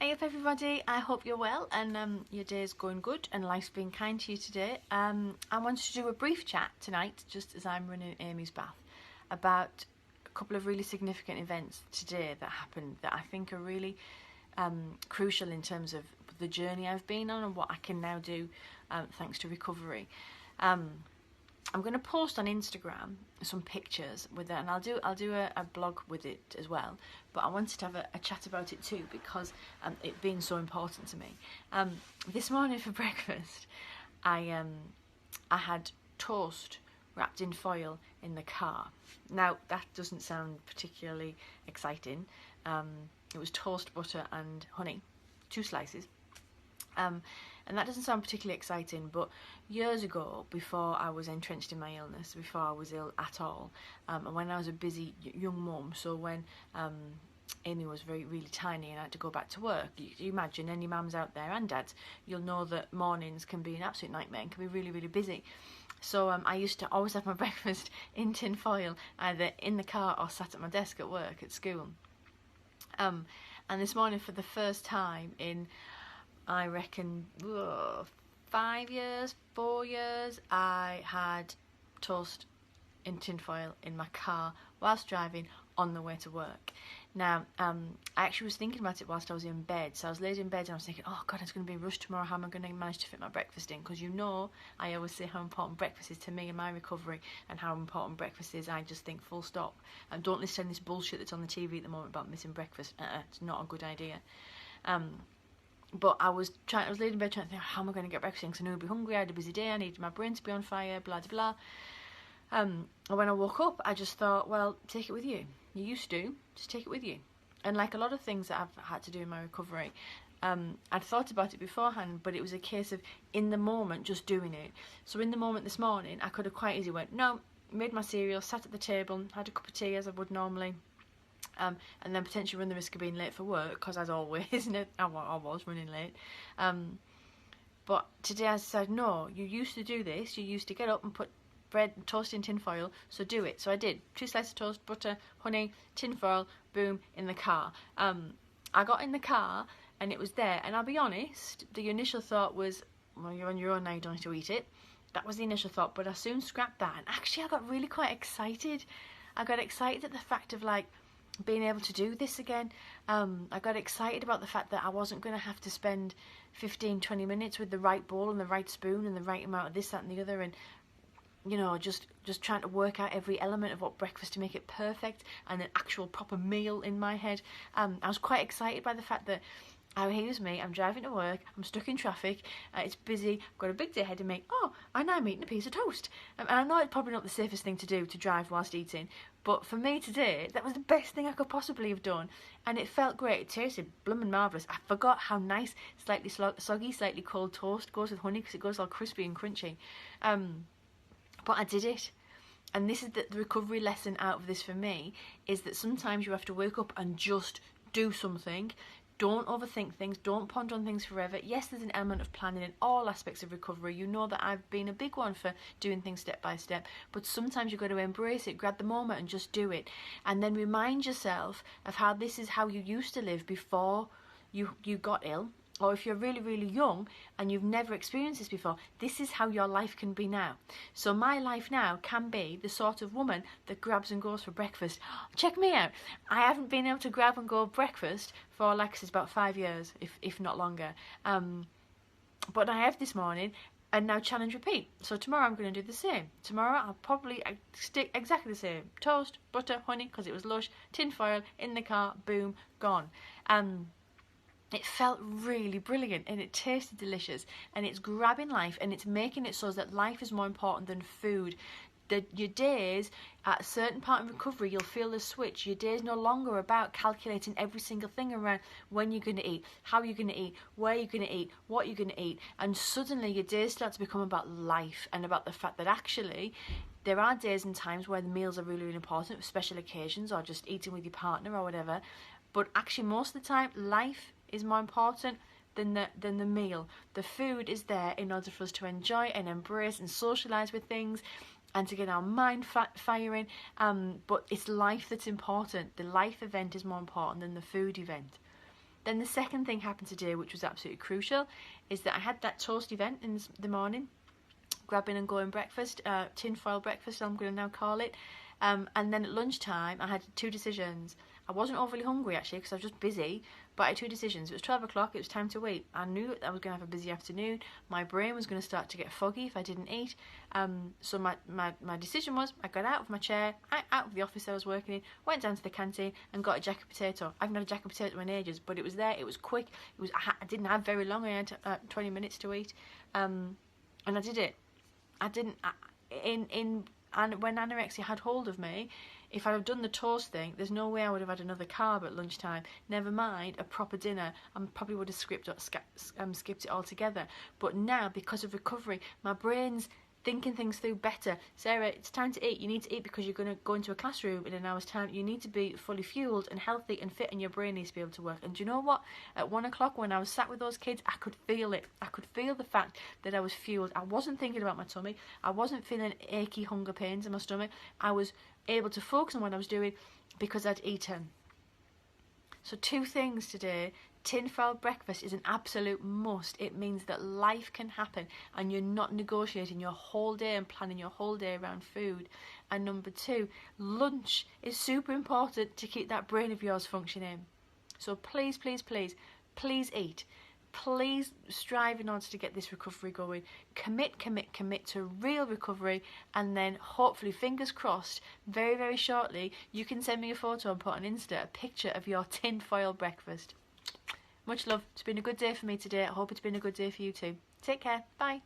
Hey up everybody, I hope you're well and your day's going good and life's been kind to you today. I wanted to do a brief chat tonight, just as I'm running Amy's bath, about a couple of really significant events today that happened that I think are really crucial in terms of the journey I've been on and what I can now do thanks to recovery. I'm going to post on Instagram some pictures with it, and I'll do a blog with it as well. But I wanted to have a chat about it too because it being so important to me. This morning for breakfast, I had toast wrapped in foil in the car. Now that doesn't sound particularly exciting. It was toast, butter, and honey, 2 slices. And that doesn't sound particularly exciting, but years ago, before I was entrenched in my illness, before I was ill at all, and when I was a busy young mum, so when Amy was really tiny and I had to go back to work, you imagine any mums out there and dads, you'll know that mornings can be an absolute nightmare and can be really busy. So I used to always have my breakfast in tin foil, either in the car or sat at my desk at work at school. And this morning, for the first time in, I reckon, 4 years, I had toast in tinfoil in my car whilst driving on the way to work. Now, I actually was thinking about it whilst I was in bed. So I was laid in bed and I was thinking, oh God, it's going to be a rush tomorrow. How am I going to manage to fit my breakfast in? Because I always say how important breakfast is to me and my recovery, and how important breakfast is, I just think, full stop. And don't listen to this bullshit that's on the TV at the moment about missing breakfast. It's not a good idea. But I was laid in bed trying to think, how am I going to get breakfast in? Because I knew I'd be hungry, I had a busy day, I needed my brain to be on fire, blah, blah, blah. And when I woke up, I just thought, well, take it with you. You used to, just take it with you. And like a lot of things that I've had to do in my recovery, I'd thought about it beforehand, but it was a case of, in the moment, just doing it. So in the moment this morning, I could have quite easily went, no, made my cereal, sat at the table, had a cup of tea as I would normally, and then potentially run the risk of being late for work, because as always, I was running late. But today I said, no, you used to do this, you used to get up and put bread and toast in tin foil, so do it. So I did. 2 slices of toast, butter, honey, tin foil, boom, in the car. I got in the car and it was there, and I'll be honest, the initial thought was, well, you're on your own now, you don't have to eat it. That was the initial thought, but I soon scrapped that, and actually I got really quite excited. I got excited at the fact of being able to do this again. I got excited about the fact that I wasn't going to have to spend 15-20 minutes with the right bowl and the right spoon and the right amount of this, that and the other, and just trying to work out every element of what breakfast to make it perfect and an actual proper meal in my head. I was quite excited by the fact that, here's me, I'm driving to work, I'm stuck in traffic, it's busy, I've got a big day ahead of me, and I'm eating a piece of toast. And I know it's probably not the safest thing to do, to drive whilst eating, but for me today, that was the best thing I could possibly have done, and it felt great. It tasted blooming marvellous. I forgot how nice slightly soggy, slightly cold toast goes with honey, because it goes all crispy and crunchy. But I did it. And this is the recovery lesson out of this for me, is that sometimes you have to wake up and just do something. Don't overthink things, don't ponder on things forever. Yes, there's an element of planning in all aspects of recovery. You know that I've been a big one for doing things step by step, but sometimes you've got to embrace it, grab the moment and just do it. And then remind yourself of how this is how you used to live before you got ill. Or if you're really young and you've never experienced this before, this is how your life can be now. So my life now can be the sort of woman that grabs and goes for breakfast. Check me out. I haven't been able to grab and go breakfast for, like I said, about 5 years, if not longer. But I have this morning, and now challenge repeat. So tomorrow I'm going to do the same. Tomorrow I'll probably stick exactly the same. Toast, butter, honey, because it was lush, tin foil, in the car, boom, gone. It felt really brilliant, and it tasted delicious, and it's grabbing life, and it's making it so that life is more important than food. Your days, at a certain part of recovery, you'll feel the switch. Your days no longer about calculating every single thing around when you're going to eat, how you're going to eat, where you're going to eat, what you're going to eat, and suddenly your days start to become about life and about the fact that actually there are days and times where the meals are really important, for special occasions or just eating with your partner or whatever, but actually most of the time life is more important than the meal. The food is there in order for us to enjoy and embrace and socialise with things and to get our mind firing, but it's life that's important. The life event is more important than the food event. Then the second thing happened today, which was absolutely crucial, is that I had that toast event in the morning, grabbing and going breakfast, tinfoil breakfast I'm going to now call it, and then at lunchtime I had two decisions. I wasn't overly hungry actually because I was just busy, but I had two decisions. It was 12 o'clock, it was time to eat. I knew I was going to have a busy afternoon. My brain was going to start to get foggy if I didn't eat. So my decision was, I got out of my chair, out of the office I was working in, went down to the canteen and got a jacket potato. I haven't had a jacket potato in ages, but it was there, it was quick. I didn't have very long, I had 20 minutes to eat. And I did it. And when anorexia had hold of me, if I'd have done the toast thing, there's no way I would have had another carb at lunchtime. Never mind a proper dinner. I probably would have skipped it altogether. But now, because of recovery, my brain's thinking things through better. Sarah, it's time to eat. You need to eat because you're going to go into a classroom in an hour's time. You need to be fully fueled and healthy and fit, and your brain needs to be able to work. And do you know what? At 1 o'clock when I was sat with those kids, I could feel it. I could feel the fact that I was fueled. I wasn't thinking about my tummy. I wasn't feeling achy hunger pains in my stomach. I was able to focus on what I was doing because I'd eaten. So 2 things today. Tinfoil breakfast is an absolute must. It means that life can happen and you're not negotiating your whole day and planning your whole day around food. And number 2, lunch is super important to keep that brain of yours functioning. So please, please, please, please eat. Please strive in order to get this recovery going. Commit to real recovery, and then hopefully, fingers crossed, very, very shortly, you can send me a photo and put on Insta a picture of your tinfoil breakfast. Much love. It's been a good day for me today. I hope it's been a good day for you too. Take care. Bye.